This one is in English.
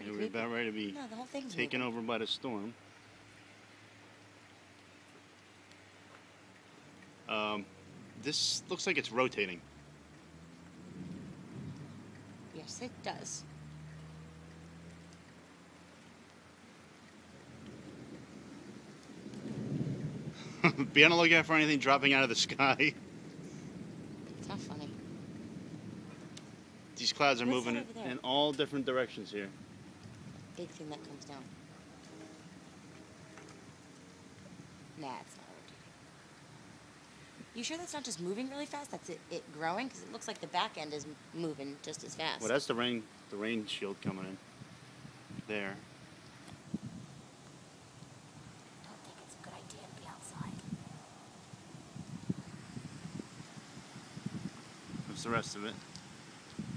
Yeah, we're about ready to be the whole thing's taken moving. over by the storm. This looks like it's rotating. Yes, it does. Be on the lookout for anything dropping out of the sky. It's not funny. These clouds are What's moving that over there? in all different directions here. Big thing that comes down. Nah, it's not rotating. You sure that's not just moving really fast? That's it growing? Because it looks like the back end is moving just as fast. Well, that's the rain shield coming in. There. I don't think it's a good idea to be outside. That's the rest of it.